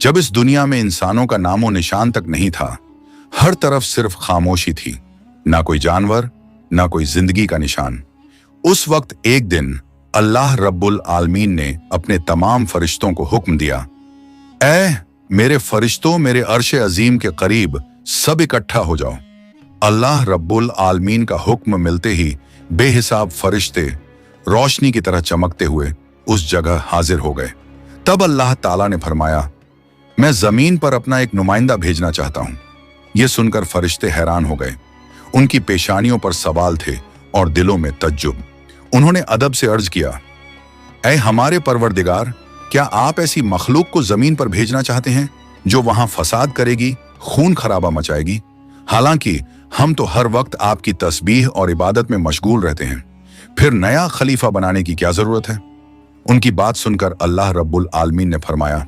जब इस दुनिया में इंसानों का नामो निशान तक नहीं था, हर तरफ सिर्फ खामोशी थी, ना कोई जानवर, ना कोई जिंदगी का निशान। उस वक्त एक दिन अल्लाह रब्बुल आलमीन ने अपने तमाम फरिश्तों को हुक्म दिया, ऐ मेरे फरिश्तों, मेरे अर्श अजीम के करीब सब इकट्ठा हो जाओ। अल्लाह रब्बुल आलमीन का हुक्म मिलते ही बेहिसाब फरिश्ते रोशनी की तरह चमकते हुए उस जगह हाजिर हो गए। तब अल्लाह ताला ने फरमाया, मैं जमीन पर अपना एक नुमाइंदा भेजना चाहता हूं। यह सुनकर फरिश्ते हैरान हो गए। उनकी पेशानियों पर सवाल थे और दिलों में तज्जुब। उन्होंने अदब से अर्ज किया, ऐ हमारे परवरदिगार, क्या आप ऐसी मखलूक को जमीन पर भेजना चाहते हैं जो वहां फसाद करेगी, खून खराबा मचाएगी? हालांकि हम तो हर वक्त आपकी तस्बीह और इबादत में मशगूल रहते हैं, फिर नया खलीफा बनाने की क्या जरूरत है? उनकी बात सुनकर अल्लाह रब्बुल आलमीन ने फरमाया,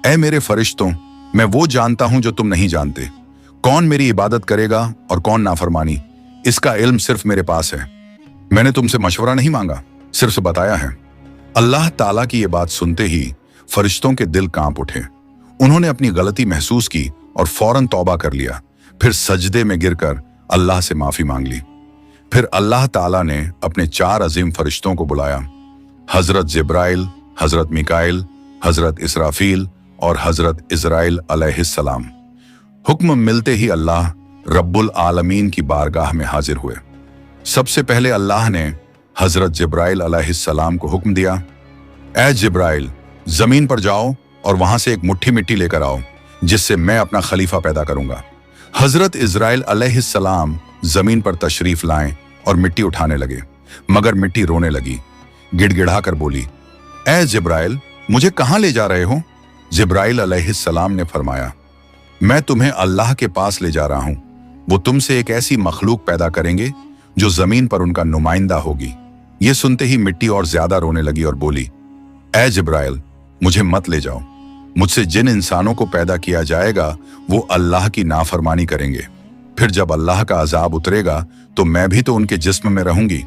ऐ मेरे फरिश्तों, मैं वो जानता हूं जो तुम नहीं जानते। कौन मेरी इबादत करेगा और कौन नाफरमानी, इसका इल्म सिर्फ मेरे पास है। मैंने तुमसे मशवरा नहीं मांगा, सिर्फ बताया है। अल्लाह ताला की ये बात सुनते ही फरिश्तों के दिल कांप उठे। उन्होंने अपनी गलती महसूस की और फौरन तौबा कर लिया। फिर सजदे में गिरकर अल्लाह से माफी मांग ली। फिर अल्लाह ताला ने अपने 4 अजीम फरिश्तों को बुलाया, हजरत जिब्राइल, हजरत मिकाइल, हजरत इसराफील और हजरत इजराइल अलैहिस्सलाम। हुक्म मिलते ही अल्लाह रब्बुल आलमीन की बारगाह में हाजिर हुए। सबसे पहले अल्लाह ने हजरत जिब्राइल अलैहिस्सलाम को हुक्म दिया, ऐ जिब्राइल, जमीन पर जाओ और वहां से एक मुट्ठी मिट्टी लेकर आओ, जिससे मैं अपना खलीफा पैदा करूंगा। हजरत इजराइल अलैहिस्सलाम जमीन पर तशरीफ लाएं और मिट्टी उठाने लगे, मगर मिट्टी रोने लगी। गिड़गिड़ा कर बोली, ऐ जिब्राइल, मुझे कहां ले जा रहे हो? जिब्राइल अलैहिस्सलाम ने फरमाया, मैं तुम्हें अल्लाह के पास ले जा रहा हूं। वो तुमसे एक ऐसी मखलूक पैदा करेंगे जो जमीन पर उनका नुमाइंदा होगी। ये सुनते ही मिट्टी और ज्यादा रोने लगी और बोली, ऐ जिब्राइल, मुझे मत ले जाओ। मुझसे जिन इंसानों को पैदा किया जाएगा वो अल्लाह की नाफरमानी करेंगे। फिर जब अल्लाह का अजाब उतरेगा तो मैं भी तो उनके जिस्म में रहूंगी।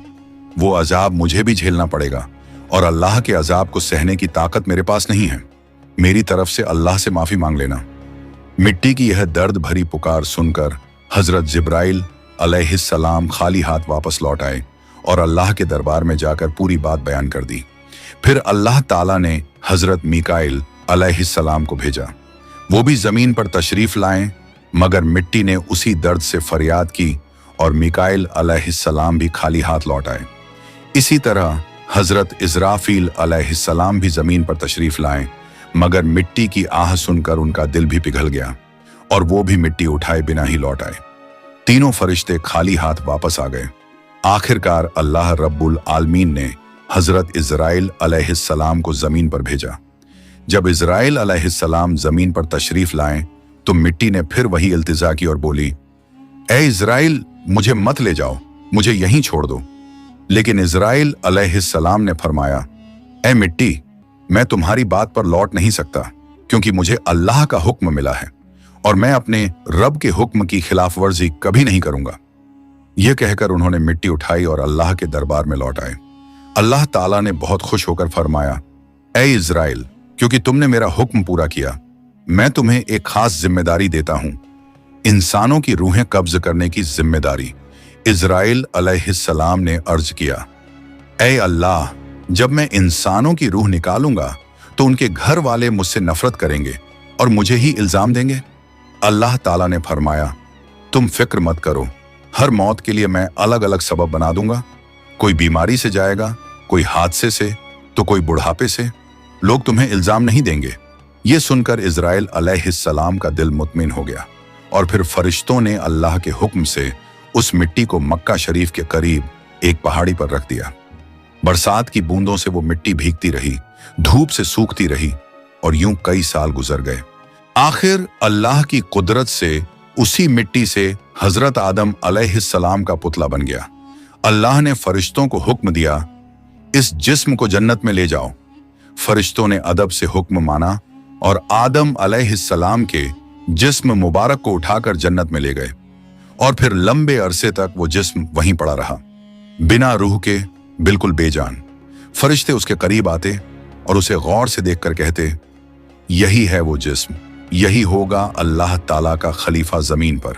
वो अजाब मुझे भी झेलना पड़ेगा और अल्लाह के अजाब को सहने की ताकत मेरे पास नहीं है। मेरी तरफ से अल्लाह से माफी मांग लेना। मिट्टी की यह दर्द भरी पुकार सुनकर हजरत जिब्राइल अलैहिस्सलाम खाली हाथ वापस लौट आए और अल्लाह के दरबार में जाकर पूरी बात बयान कर दी। फिर अल्लाह ताला ने हजरत मिकाइल अलैहिस्सलाम को भेजा। वो भी जमीन पर तशरीफ लाएं, मगर मिट्टी ने उसी दर्द से फरियाद की और मिकाइल अलैहिस्सलाम भी खाली हाथ लौट आए। इसी तरह हजरत इजराफील अलैहिस्सलाम भी जमीन पर तशरीफ लाएं, मगर मिट्टी की आह सुनकर उनका दिल भी पिघल गया और वो भी मिट्टी उठाए बिना ही लौट आए। तीनों फरिश्ते खाली हाथ वापस आ गए। आखिरकार अल्लाह रब्बुल आलमीन ने हजरत इजराइल अलैहिस्सलाम को जमीन पर भेजा। जब इजराइल अलैहिस्सलाम जमीन पर तशरीफ लाएं तो मिट्टी ने फिर वही इल्तिजा की और बोली, ऐ इजराइल, मुझे मत ले जाओ, मुझे यहीं छोड़ दो। लेकिन इजराइल अलैहिस्सलाम ने फरमाया, ऐ मिट्टी, मैं तुम्हारी बात पर लौट नहीं सकता, क्योंकि मुझे अल्लाह का हुक्म मिला है और मैं अपने रब के हुक्म की खिलाफ वर्जी कभी नहीं करूंगा। यह कहकर उन्होंने मिट्टी उठाई और अल्लाह के दरबार में लौट आए। अल्लाह ताला ने बहुत खुश होकर फरमाया, ऐ इजराइल, क्योंकि तुमने मेरा हुक्म पूरा किया, मैं तुम्हें एक खास जिम्मेदारी देता हूं, इंसानों की रूहें कब्ज करने की जिम्मेदारी। इजराइल अलैहिस्सलाम ने अर्ज किया, ऐ अल्लाह, जब मैं इंसानों की रूह निकालूंगा तो उनके घर वाले मुझसे नफरत करेंगे और मुझे ही इल्जाम देंगे। अल्लाह ताला ने फरमाया, तुम फिक्र मत करो, हर मौत के लिए मैं अलग अलग सबब बना दूंगा। कोई बीमारी से जाएगा, कोई हादसे से, तो कोई बुढ़ापे से। लोग तुम्हें इल्जाम नहीं देंगे। ये सुनकर इजराइल अलैहिस्सलाम का दिल मुतमिन हो गया और फिर फरिश्तों ने अल्लाह के हुक्म से उस मिट्टी को मक्का शरीफ के करीब एक पहाड़ी पर रख दिया। बरसात की बूंदों से वो मिट्टी भीगती रही, धूप से सूखती रही और यूं कई साल गुजर गए। आखिर अल्लाह की कुदरत से उसी मिट्टी से हजरत आदम अलैहिस्सलाम का पुतला बन गया। अल्लाह ने फरिश्तों को हुक्म दिया, इस जिस्म को जन्नत में ले जाओ। फरिश्तों ने अदब से हुक्म माना और आदम अलैहिस्सलाम के जिस्म मुबारक को उठाकर जन्नत में ले गए और फिर लंबे अरसे तक वो जिस्म वहीं पड़ा रहा, बिना रूह के, बिल्कुल बेजान। फरिश्ते उसके करीब आते और उसे गौर से देखकर कहते, यही है वो जिस्म, यही होगा अल्लाह ताला का खलीफा जमीन पर।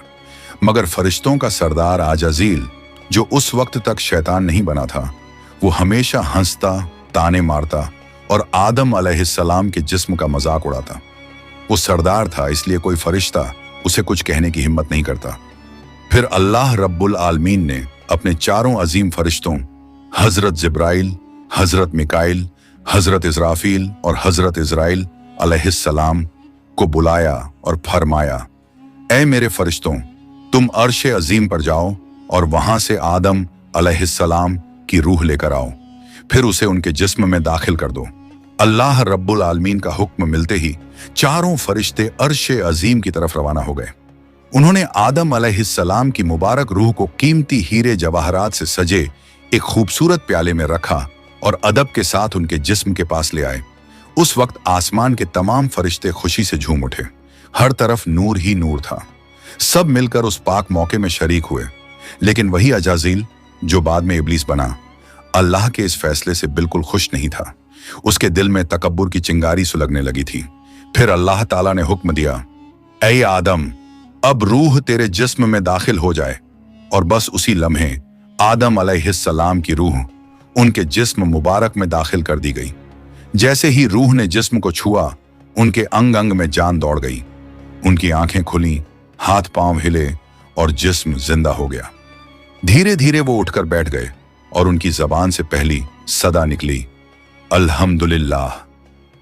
मगर फरिश्तों का सरदार आजाजील, जो उस वक्त तक शैतान नहीं बना था, वो हमेशा हंसता, ताने मारता और आदम अलैहिस्सलाम के जिस्म का मजाक उड़ाता। वो सरदार था, इसलिए कोई फरिश्ता उसे कुछ कहने की हिम्मत नहीं करता। फिर अल्लाह रब्बुल आलमीन ने अपने चारों अजीम फरिश्तों हजरत जिब्राइल, हजरत मिकाइल, हजरत इज़राफील और हजरत इज़राइल अलैहिस्सलाम को बुलाया और फरमाया, ऐ मेरे फरिश्तों, तुम अर्श अजीम पर जाओ और वहां से आदम अलैहिस्सलाम की रूह लेकर आओ, फिर उसे उनके जिस्म में दाखिल कर दो। अल्लाह रब्बुल आलमीन का हुक्म मिलते ही चारों फरिश्ते अर्श अजीम की तरफ रवाना हो गए। उन्होंने आदम अलैहिस्सलाम की मुबारक रूह को कीमती हीरे जवाहरात से सजे एक खूबसूरत प्याले में रखा और अदब के साथ उनके जिस्म के पास ले आए। उस वक्त आसमान के तमाम फरिश्ते खुशी से झूम उठे। हर तरफ नूर ही नूर था। सब मिलकर उस पाक मौके में शरीक हुए। लेकिन वही अजाजील, जो बाद में इब्लीस बना, अल्लाह के इस फैसले से बिल्कुल खुश नहीं था। उसके दिल में तकब्बुर की चिंगारी सुलगने लगी थी। फिर अल्लाह ताला ने हुक्म दिया, ऐ आदम, अब रूह तेरे जिस्म में दाखिल हो जाए। और बस उसी लम्हे आदम अलैहिस्सलाम की रूह उनके जिस्म मुबारक में दाखिल कर दी गई। जैसे ही रूह ने जिस्म को छुआ, उनके अंग अंग में जान दौड़ गई। उनकी आंखें खुली, हाथ पांव हिले और जिस्म जिंदा हो गया। धीरे धीरे वो उठकर बैठ गए और उनकी जबान से पहली सदा निकली, अल्हम्दुलिल्लाह।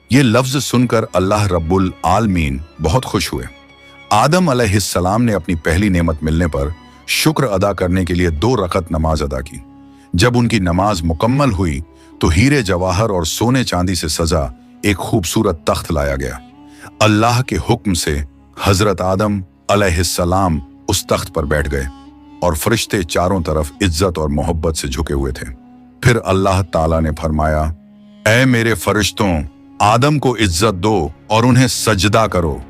ये लफ्ज सुनकर अल्लाह रब्बुल आलमीन बहुत खुश हुए। आदम अलैहिस्सलाम ने अपनी पहली नेमत मिलने पर शुक्र अदा करने के लिए 2 रकत नमाज अदा की। जब उनकी नमाज मुकम्मल हुई तो हीरे जवाहर और सोने चांदी से सजा एक खूबसूरत तख्त लाया गया। अल्लाह के हुक्म से हजरत आदम अलैहिस्सलाम उस तख्त पर बैठ गए और फरिश्ते चारों तरफ इज्जत और मोहब्बत से झुके हुए थे। फिर अल्लाह ताला ने फरमाया, ऐ मेरे फरिश्तों, आदम को इज्जत दो और उन्हें सजदा करो।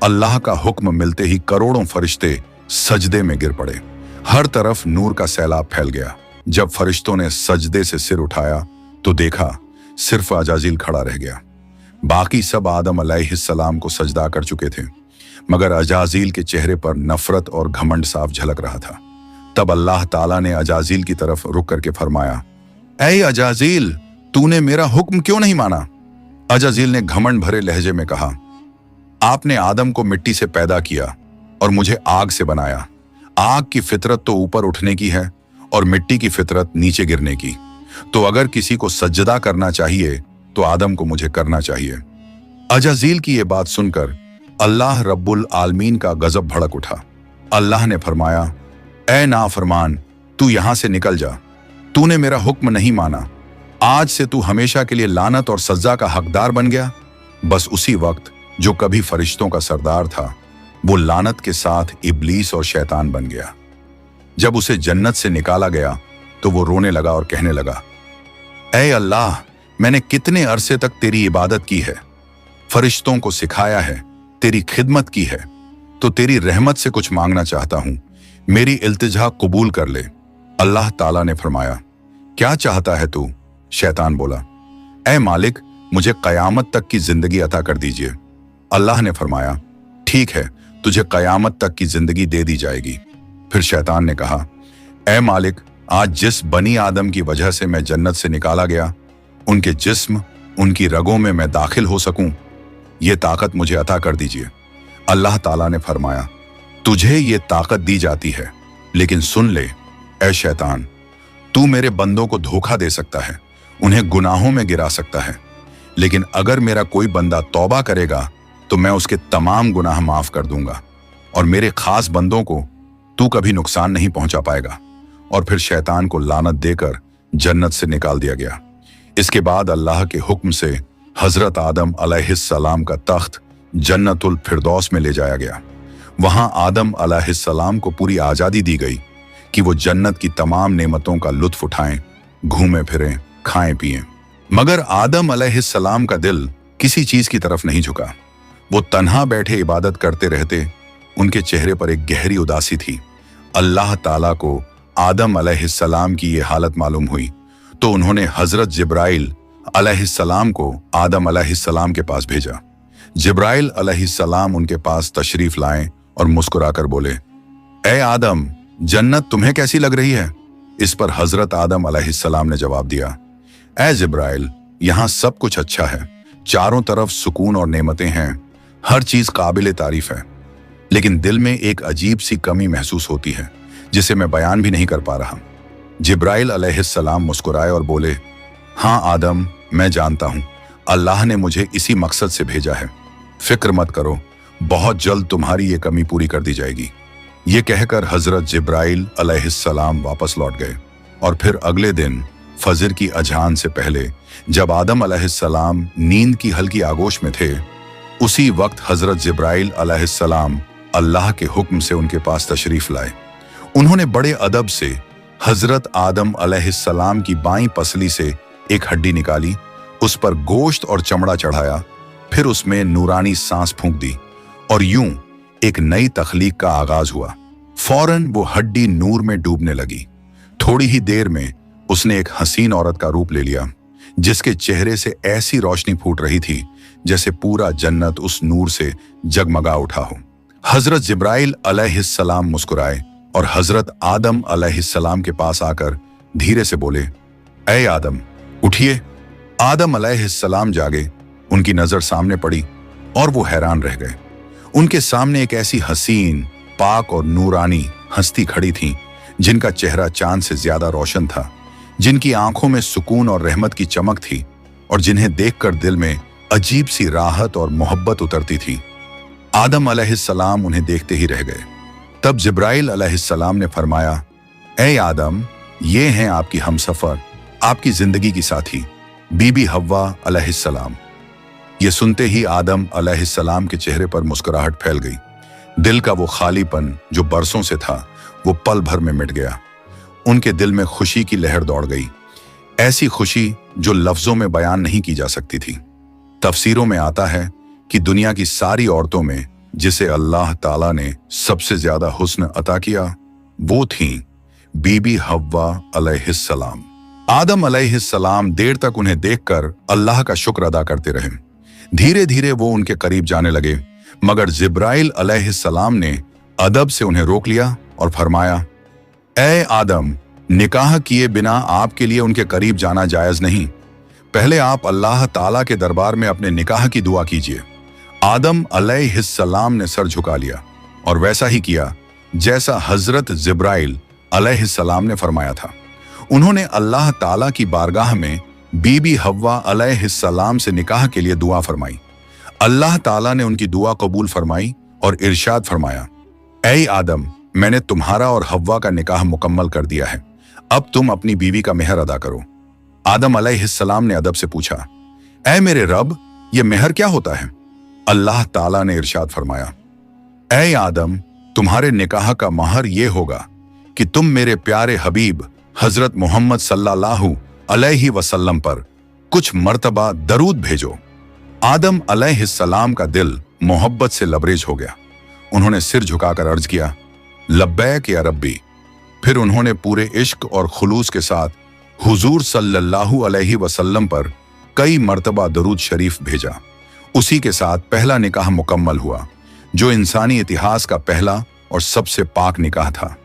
अल्लाह का हुक्म मिलते ही करोड़ों फरिश्ते सजदे में गिर पड़े। हर तरफ नूर का सैलाब फैल गया। जब फरिश्तों ने सजदे से सिर उठाया तो देखा सिर्फ अजाजील खड़ा रह गया। बाकी सब आदम अलैहिस्सलाम को सजदा कर चुके थे, मगर अजाजील के चेहरे पर नफरत और घमंड साफ झलक रहा था। तब अल्लाह ताला ने अजाजील की तरफ रुक करके फरमाया, ऐ अजाजील, तूने मेरा हुक्म क्यों नहीं माना? अजाजील ने घमंड भरे लहजे में कहा, आपने आदम को मिट्टी से पैदा किया और मुझे आग से बनाया। आग की फितरत तो ऊपर उठने की है और मिट्टी की फितरत नीचे गिरने की। तो अगर किसी को सजदा करना चाहिए तो आदम को मुझे करना चाहिए। अजाजील की ये बात सुनकर अल्लाह रब्बुल आलमीन का गजब भड़क उठा। अल्लाह ने फरमाया, ऐ नाफरमान, तू यहां से निकल जा। तूने मेरा हुक्म नहीं माना। आज से तू हमेशा के लिए लानत और सजा का हकदार बन गया। बस उसी वक्त जो कभी फरिश्तों का सरदार था, वो लानत के साथ इब्लीस और शैतान बन गया। जब उसे जन्नत से निकाला गया तो वो रोने लगा और कहने लगा, ऐ अल्लाह, मैंने कितने अरसे तक तेरी इबादत की है, फरिश्तों को सिखाया है, तेरी खिदमत की है, तो तेरी रहमत से कुछ मांगना चाहता हूं। मेरी इल्तिजा कबूल कर ले। अल्लाह ताला ने फरमाया, क्या चाहता है तू? शैतान बोला, ऐ मालिक, मुझे कयामत तक की जिंदगी अता कर दीजिए। अल्लाह ने फरमाया, ठीक है, तुझे कयामत तक की जिंदगी दे दी जाएगी। फिर शैतान ने कहा, ऐ मालिक, आज जिस बनी आदम की वजह से मैं जन्नत से निकाला गया, उनके जिस्म, उनकी रगों में मैं दाखिल हो सकूं, ये ताकत मुझे अता कर दीजिए। अल्लाह ताला ने फरमाया, तुझे ये ताकत दी जाती है, लेकिन सुन ले ऐ शैतान, तू मेरे बंदों को धोखा दे सकता है, उन्हें गुनाहों में गिरा सकता है, लेकिन अगर मेरा कोई बंदा तौबा करेगा तो मैं उसके तमाम गुनाह माफ कर दूंगा और मेरे खास बंदों को तू कभी नुकसान नहीं पहुंचा पाएगा। और फिर शैतान को लानत देकर जन्नत से निकाल दिया गया। इसके बाद अल्लाह के हुक्म से हजरत आदम अलैहिस्सलाम का तख्त जन्नतुल फिरदौस में ले जाया गया। वहां आदम अलैहिस्सलाम को पूरी आजादी दी गई कि वो जन्नत की तमाम नेमतों का लुत्फ उठाएं, घूमें फिरें, खाएं पिएं। मगर आदम अलैहिस्सलाम का दिल किसी चीज की तरफ नहीं झुका। वो तन्हा बैठे इबादत करते रहते। उनके चेहरे पर एक गहरी उदासी थी। अल्लाह ताला को आदम अलैहिस्सलाम की ये हालत मालूम हुई तो उन्होंने हजरत जिब्राइल अलैहिस्सलाम को आदम अलैहिस्सलाम के पास भेजा। जिब्राइल अलैहिस्सलाम उनके पास तशरीफ लाएं और मुस्कुराकर बोले, ए आदम, जन्नत तुम्हें कैसी लग रही है? इस पर हजरत आदम अलैहिस्सलाम ने जवाब दिया, ए जिब्राइल, यहाँ सब कुछ अच्छा है, चारों तरफ सुकून और नेमतें हैं, हर चीज काबिल तारीफ है, लेकिन दिल में एक अजीब सी कमी महसूस होती है जिसे मैं बयान भी नहीं कर पा रहा। जिब्राइल अलैहिस्सलाम मुस्कुराए और बोले, हाँ आदम, मैं जानता हूं, अल्लाह ने मुझे इसी मकसद से भेजा है, फिक्र मत करो, बहुत जल्द तुम्हारी ये कमी पूरी कर दी जाएगी। ये कहकर हजरत जिब्राइल अलैहिस्सलाम वापस लौट गए और फिर अगले दिन फजर की अजान से पहले जब आदम अलैहिस्सलाम नींद की हल्की आगोश में थे, उसी वक्त हजरत जिब्राइल अलैहिस्सलाम अल्लाह के हुक्म से उनके पास तशरीफ लाए। उन्होंने बड़े अदब से हजरत आदम अलैहिस्सलाम की बाईं पसली से एक हड्डी निकाली, उस पर गोश्त और चमड़ा चढ़ाया, फिर उसमें नूरानी सांस फूंक दी और यूं एक नई तख्लीक का आगाज हुआ। फौरन वो हड्डी नूर में डूबने लगी। थोड़ी ही देर में उसने एक हसीन औरत का रूप ले लिया, जिसके चेहरे से ऐसी रोशनी फूट रही थी जैसे पूरा जन्नत उस नूर से जगमगा उठा हो। हजरत जिब्राइल अलैहिस्सलाम मुस्कुराए और हजरत आदम अलैहिस्सलाम के पास आकर धीरे से बोले, ऐ आदम, उठिए। आदम अलैहिस्सलाम जागे, उनकी नजर सामने पड़ी और वो हैरान रह गए। उनके सामने एक ऐसी हसीन, पाक और नूरानी हस्ती खड़ी थी जिनका चेहरा चांद से ज्यादा रोशन था, जिनकी आंखों में सुकून और रहमत की चमक थी और जिन्हें देखकर दिल में अजीब सी राहत और मोहब्बत उतरती थी। आदम अलैहिस्सलाम उन्हें देखते ही रह गए। तब जिब्राइल अलैहिस्सलाम ने फरमाया, ऐ आदम, ये हैं आपकी हमसफर, आपकी जिंदगी की साथी, बीबी हव्वा अलैहिस्सलाम। ये सुनते ही आदम अलैहिस्सलाम के चेहरे पर मुस्कुराहट फैल गई। दिल का वो खालीपन जो बरसों से था, वो पल भर में मिट गया। उनके दिल में खुशी की लहर दौड़ गई, ऐसी खुशी जो लफ्जों में बयान नहीं की जा सकती थी। तफसीरों में आता है कि दुनिया की सारी औरतों में जिसे अल्लाह ताला ने सबसे ज्यादा हुस्न अता किया, वो थीं बीबी हव्वा अलैहिस्सलाम। आदम अलैहिस्सलाम देर तक उन्हें देखकर अल्लाह का शुक्र अदा करते रहे। धीरे धीरे वो उनके करीब जाने लगे, मगर जिब्राइल अलैहिस्सलाम ने अदब से उन्हें रोक लिया और फरमाया, ऐ आदम, निकाह किए बिना आपके लिए उनके करीब जाना जायज नहीं। पहले आप अल्लाह ताला के दरबार में अपने निकाह की दुआ कीजिए। आदम अलैहिस्सलाम ने सर झुका लिया और वैसा ही किया जैसा हजरत जिब्राइल अलैहिस्सलाम ने फरमाया था। उन्होंने अल्लाह ताला की बारगाह में बीबी हव्वा अलैहिस्सलाम से निकाह के लिए दुआ फरमाई। अल्लाह ताला ने उनकी दुआ कबूल फरमाई और इरशाद फरमाया, ऐ आदम, मैंने तुम्हारा और हव्वा का निकाह मुकम्मल कर दिया है, अब तुम अपनी बीवी का मेहर अदा करो। आदम अलैहिस्सलाम ने अदब से पूछा, ऐ मेरे रब, ये मेहर क्या होता है? अल्लाह ताला ने इरशाद फरमाया, ऐ आदम, तुम्हारे निकाह का महर ये होगा कि तुम मेरे प्यारे हबीब हजरत मोहम्मद सल्लल्लाहु अलैहि वसल्लम पर कुछ मर्तबा दरूद भेजो। आदम अलैहिस्सलाम का दिल मोहब्बत से लबरेज हो गया। उन्होंने सिर झुकाकर अर्ज किया, लब्बैक या रब्बी। फिर उन्होंने पूरे इश्क और खुलूस के साथ हुजूर सल्लल्लाहु अलैहि वसल्लम पर कई मर्तबा दरूद शरीफ भेजा। उसी के साथ पहला निकाह मुकम्मल हुआ, जो इंसानी इतिहास का पहला और सबसे पाक निकाह था।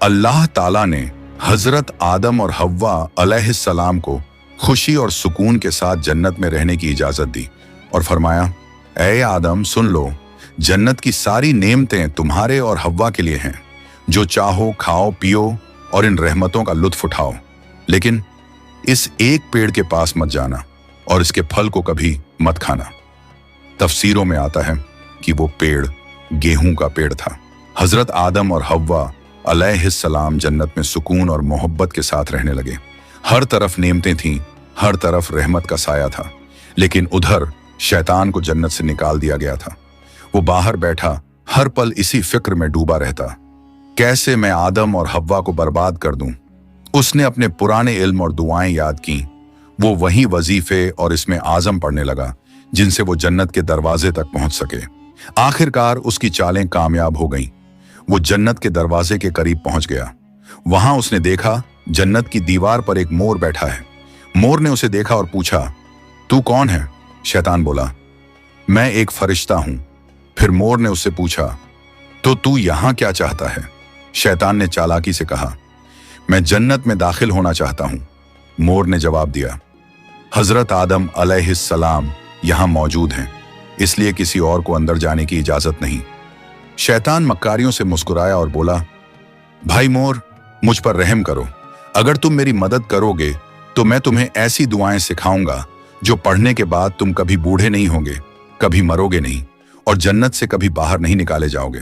अल्लाह ताला ने हजरत आदम और हव्वा अलैहिस्सलाम को खुशी और सुकून के साथ जन्नत में रहने की इजाजत दी और फरमाया, ऐ आदम, सुन लो, जन्नत की सारी नेमतें तुम्हारे और हव्वा के लिए हैं। जो चाहो खाओ पियो और इन रहमतों का लुत्फ उठाओ, लेकिन इस एक पेड़ के पास मत जाना और इसके फल को कभी मत खाना। तफसीरों में आता है कि वो पेड़ गेहूं का पेड़ था। हजरत आदम और हव्वा अलैहिस्सलाम जन्नत में सुकून और मोहब्बत के साथ रहने लगे। हर तरफ नेमतें थीं, हर तरफ रहमत का साया था, लेकिन उधर शैतान को जन्नत से निकाल दिया गया था। वो बाहर बैठा हर पल इसी फिक्र में डूबा रहता, कैसे मैं आदम और हव्वा को बर्बाद कर दूं। उसने अपने पुराने इल्म और दुआएं याद की। वो वही वजीफे और इसमें आजम पढ़ने लगा जिनसे वो जन्नत के दरवाजे तक पहुंच सके। आखिरकार उसकी चालें कामयाब हो गईं। वो जन्नत के दरवाजे के करीब पहुंच गया। वहां उसने देखा जन्नत की दीवार पर एक मोर बैठा है। मोर ने उसे देखा और पूछा, तू कौन है? शैतान बोला, मैं एक फरिश्ता हूं। फिर मोर ने उससे पूछा, तो तू यहां क्या चाहता है? शैतान ने चालाकी से कहा, मैं जन्नत में दाखिल होना चाहता हूं। मोर ने जवाब दिया, हजरत आदम अलैहिस्सलाम यहां मौजूद हैं, इसलिए किसी और को अंदर जाने की इजाजत नहीं। शैतान मक्कारियों से मुस्कुराया और बोला, भाई मोर, मुझ पर रहम करो। अगर तुम मेरी मदद करोगे तो मैं तुम्हें ऐसी दुआएं सिखाऊंगा जो पढ़ने के बाद तुम कभी बूढ़े नहीं होगे, कभी मरोगे नहीं और जन्नत से कभी बाहर नहीं निकाले जाओगे।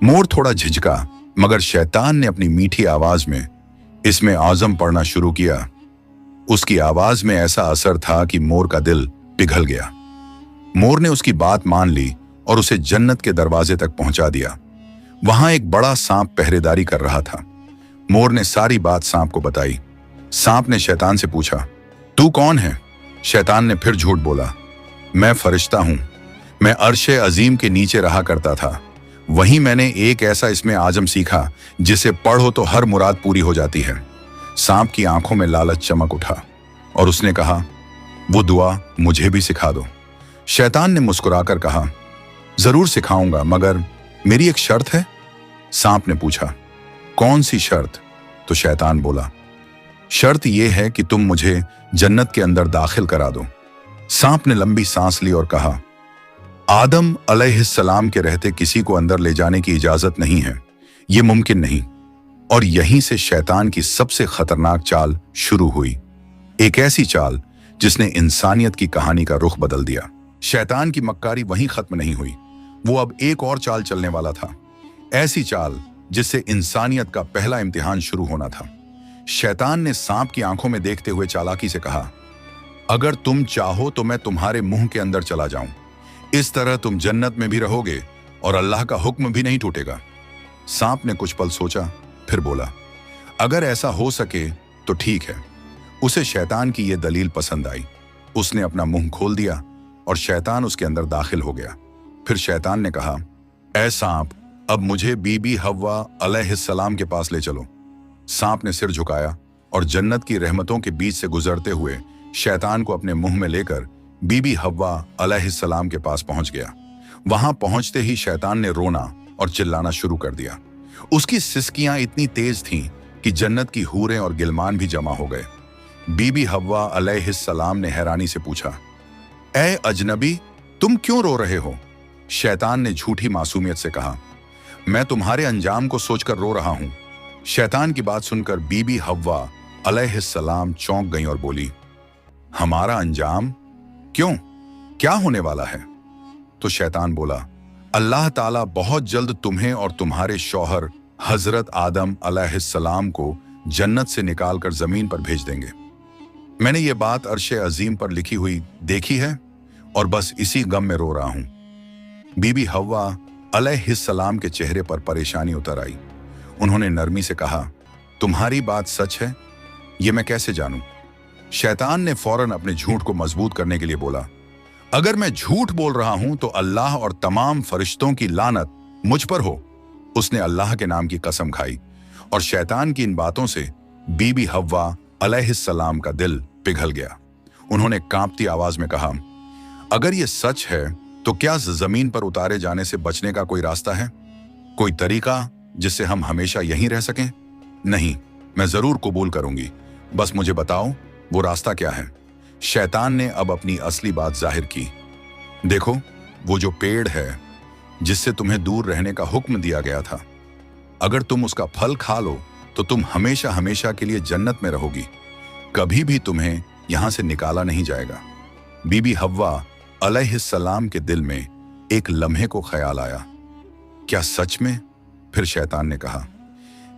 मोर थोड़ा झिझका, मगर शैतान ने अपनी मीठी आवाज में इसमें आज़म पढ़ना शुरू किया। उसकी आवाज में ऐसा असर था कि मोर का दिल पिघल गया। मोर ने उसकी बात मान ली और उसे जन्नत के दरवाजे तक पहुंचा दिया। वहां एक बड़ा सांप पहरेदारी कर रहा था। मोर ने सारी बात सांप को बताई। सांप ने शैतान से पूछा, तू कौन है? शैतान ने फिर झूठ बोला, मैं फरिश्ता हूं। मैं अर्शे अजीम के नीचे रहा करता था। वहीं मैंने एक ऐसा इसमें आजम सीखा जिसे पढ़ो तो हर मुराद पूरी हो जाती है। सांप की आंखों में लालच चमक उठा और उसने कहा, वो दुआ मुझे भी सिखा दो। शैतान ने मुस्कुराकर कहा, जरूर सिखाऊंगा, मगर मेरी एक शर्त है। सांप ने पूछा, कौन सी शर्त? तो शैतान बोला, शर्त यह है कि तुम मुझे जन्नत के अंदर दाखिल करा दो। सांप ने लंबी सांस ली और कहा, आदम अलैहिस्सलाम के रहते किसी को अंदर ले जाने की इजाजत नहीं है, यह मुमकिन नहीं। और यहीं से शैतान की सबसे खतरनाक चाल शुरू हुई, एक ऐसी चाल जिसने इंसानियत की कहानी का रुख बदल दिया। शैतान की मक्कारी वहीं खत्म नहीं हुई, वो अब एक और चाल चलने वाला था, ऐसी चाल जिससे इंसानियत का पहला इम्तिहान शुरू होना था। शैतान ने सांप की आंखों में देखते हुए चालाकी से कहा, अगर तुम चाहो तो मैं तुम्हारे मुंह के अंदर चला जाऊं। इस तरह तुम जन्नत में भी रहोगे और अल्लाह का हुक्म भी नहीं टूटेगा। सांप ने कुछ पल सोचा, फिर बोला, अगर ऐसा हो सके तो ठीक है। उसे शैतान की यह दलील पसंद आई। उसने अपना मुंह खोल दिया और शैतान उसके अंदर दाखिल हो गया। फिर शैतान ने कहा, ऐ सांप, अब मुझे बीबी हव्वा अलैहिस्सलाम के पास ले चलो। सांप ने सिर झुकाया और जन्नत की रहमतों के बीच से गुजरते हुए शैतान को अपने मुंह में लेकर बीबी हव्वा अलैहिस्सलाम के पास पहुंच गया। वहां पहुंचते ही शैतान ने रोना और चिल्लाना शुरू कर दिया। उसकी सिसकियां इतनी तेज थीं कि जन्नत की हूरें और गिलमान भी जमा हो गए। बीबी हव्वा अलैहिस्सलाम ने हैरानी से पूछा, ऐ अजनबी, तुम क्यों रो रहे हो? शैतान ने झूठी मासूमियत से कहा, मैं तुम्हारे अंजाम को सोचकर रो रहा हूं। शैतान की बात सुनकर बीबी हव्वा अलैहिस्सलाम चौंक गईं और बोली, हमारा अंजाम? क्यों, क्या होने वाला है? तो शैतान बोला, अल्लाह ताला बहुत जल्द तुम्हें और तुम्हारे शौहर हजरत आदम अलैहिस्सलाम को जन्नत से निकालकर जमीन पर भेज देंगे। मैंने ये बात अर्शे अजीम पर लिखी हुई देखी है और बस इसी गम में रो रहा हूं। बीबी हव्वा अलैहिस्सलाम के चेहरे पर परेशानी उतर आई। उन्होंने नरमी से कहा, तुम्हारी बात सच है? ये मैं कैसे जानूं? शैतान ने फौरन अपने झूठ को मजबूत करने के लिए बोला, अगर मैं झूठ बोल रहा हूं तो अल्लाह और तमाम फरिश्तों की लानत मुझ पर हो। उसने अल्लाह के नाम की कसम खाई और शैतान की इन बातों से बीबी हव्वा अलैहिस्सलाम का दिल पिघल गया। उन्होंने कांपती आवाज में कहा, अगर ये सच है तो क्या जमीन पर उतारे जाने से बचने का कोई रास्ता है? कोई तरीका जिससे हम हमेशा यहीं रह सकें? नहीं, मैं जरूर कबूल करूंगी, बस मुझे बताओ वो रास्ता क्या है। शैतान ने अब अपनी असली बात जाहिर की। देखो, वो जो पेड़ है जिससे तुम्हें दूर रहने का हुक्म दिया गया था, अगर तुम उसका फल खा लो तो तुम हमेशा हमेशा के लिए जन्नत में रहोगी, कभी भी तुम्हें यहां से निकाला नहीं जाएगा। बीबी हव्वा अलैहिस्सलाम के दिल में एक लम्हे को ख्याल आया, क्या सच में? फिर शैतान ने कहा,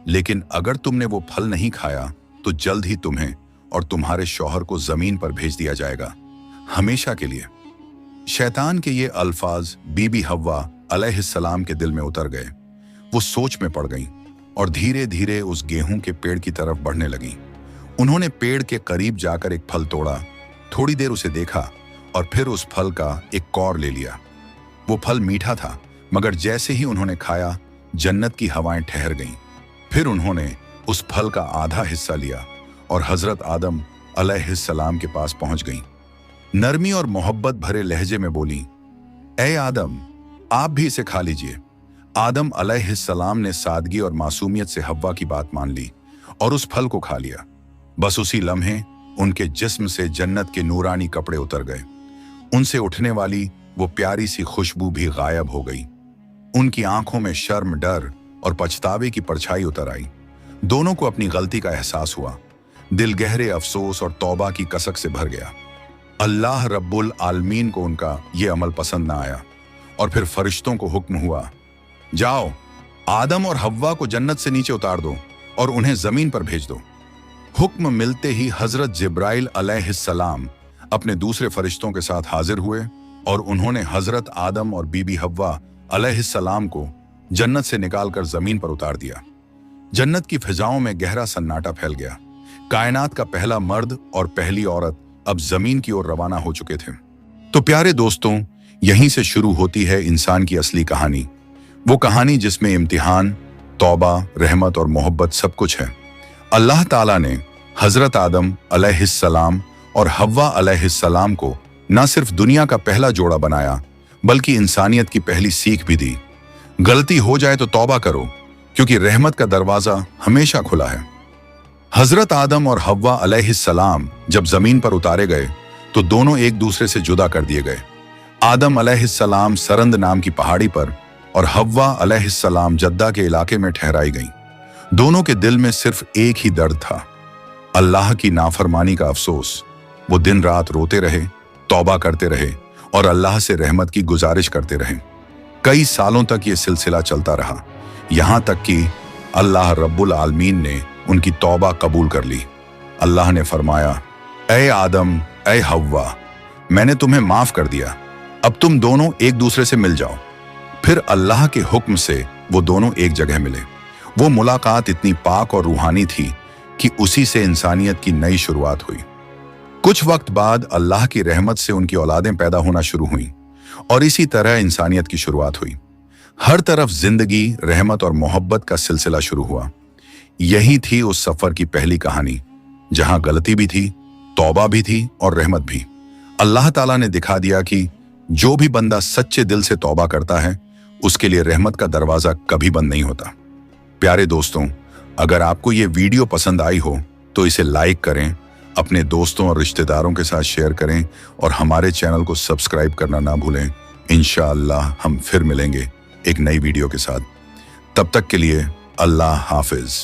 लेकिन अगर तुमने वो फल नहीं खाया तो जल्द ही तुम्हें और तुम्हारे शौहर को जमीन पर भेज दिया जाएगा, हमेशा के लिए। शैतान के ये अल्फाज बीबी हव्वा अलैहिस्सलाम के दिल में उतर गए। वो सोच में पड़ गईं और धीरे धीरे उस गेहूं के पेड़ की तरफ बढ़ने लगीं। उन्होंने पेड़ के करीब जाकर एक फल तोड़ा, थोड़ी देर उसे देखा और फिर उस फल का एक कौर ले लिया। वो फल मीठा था, मगर जैसे ही उन्होंने खाया जन्नत की हवाएं ठहर गईं। फिर उन्होंने उस फल का आधा हिस्सा लिया और हजरत आदम अलैहिस्सलाम के पास पहुंच गईं। नरमी और मोहब्बत भरे लहजे में बोली, ए आदम, आप भी इसे खा लीजिए। आदम अलैहिस्सलाम ने सादगी और मासूमियत से हव्वा की बात मान ली और उस फल को खा लिया। बस उसी लम्हे उनके जिस्म से जन्नत के नूरानी कपड़े उतर गए। उनसे उठने वाली वो प्यारी सी खुशबू भी गायब हो गई। उनकी आंखों में शर्म, डर और पछतावे की परछाई उतर आई। दोनों को अपनी गलती का एहसास हुआ। दिल गहरे अफसोस और तौबा की कसक से भर गया। अल्लाह रब्बुल आलमीन को उनका ये अमल पसंद ना आया और फिर फरिश्तों को हुक्म हुआ, जाओ, आदम और हव्वा को जन्नत से नीचे उतार दो और उन्हें जमीन पर भेज दो। हुक्म मिलते ही हजरत जिब्राइल अलैहिस्सलाम अपने दूसरे फरिश्तों के साथ हाजिर हुए और उन्होंने हजरत आदम और बीबी हव्वा अलैहिस्सलाम को जन्नत से निकालकर जमीन पर उतार दिया। जन्नत की फिजाओं में गहरा सन्नाटा फैल गया। कायनात का पहला मर्द और पहली औरत अब जमीन की ओर रवाना हो चुके थे। तो प्यारे दोस्तों, यहीं से शुरू होती है इंसान की असली कहानी। वो कहानी जिसमें इम्तिहान, तौबा, रहमत और मोहब्बत सब कुछ है। अल्लाह ताला ने हजरत आदम अलैहिस्सलाम और हव्वा अलैहिस्सलाम को न सिर्फ दुनिया का पहला जोड़ा बनाया, बल्कि इंसानियत की पहली सीख भी दी। गलती हो जाए तो तौबा करो, क्योंकि रहमत का दरवाजा हमेशा खुला है। हजरत आदम और हव्वा अलैहिस्सलाम जब जमीन पर उतारे गए तो दोनों एक दूसरे से जुदा कर दिए गए। आदम अलैहिस्सलाम सरंद नाम की पहाड़ी पर और हव्वा अलैहिस्सलाम जद्दा के इलाके में ठहराई गईं। दोनों के दिल में सिर्फ एक ही दर्द था, अल्लाह की नाफरमानी का अफसोस। वो दिन रात रोते रहे, तौबा करते रहे और अल्लाह से रहमत की गुजारिश करते रहे। कई सालों तक ये सिलसिला चलता रहा, यहां तक कि अल्लाह रब्बुल आलमीन ने उनकी तौबा कबूल कर ली। अल्लाह ने फरमाया, ए आदम, ए हव्वा, मैंने तुम्हें माफ कर दिया, अब तुम दोनों एक दूसरे से मिल जाओ। फिर अल्लाह के हुक्म से वो दोनों एक जगह मिले। वो मुलाकात इतनी पाक और रूहानी थी कि उसी से इंसानियत की नई शुरुआत हुई। कुछ वक्त बाद अल्लाह की रहमत से उनकी औलादें पैदा होना शुरू हुईं और इसी तरह इंसानियत की शुरुआत हुई। हर तरफ जिंदगी, रहमत और मोहब्बत का सिलसिला शुरू हुआ। यही थी उस सफर की पहली कहानी, जहां गलती भी थी, तौबा भी थी और रहमत भी। अल्लाह ताला ने दिखा दिया कि जो भी बंदा सच्चे दिल से तौबा करता है, उसके लिए रहमत का दरवाजा कभी बंद नहीं होता। प्यारे दोस्तों, अगर आपको ये वीडियो पसंद आई हो तो इसे लाइक करें, अपने दोस्तों और रिश्तेदारों के साथ शेयर करें और हमारे चैनल को सब्सक्राइब करना ना भूलें। इंशाअल्लाह हम फिर मिलेंगे एक नई वीडियो के साथ। तब तक के लिए अल्लाह हाफिज।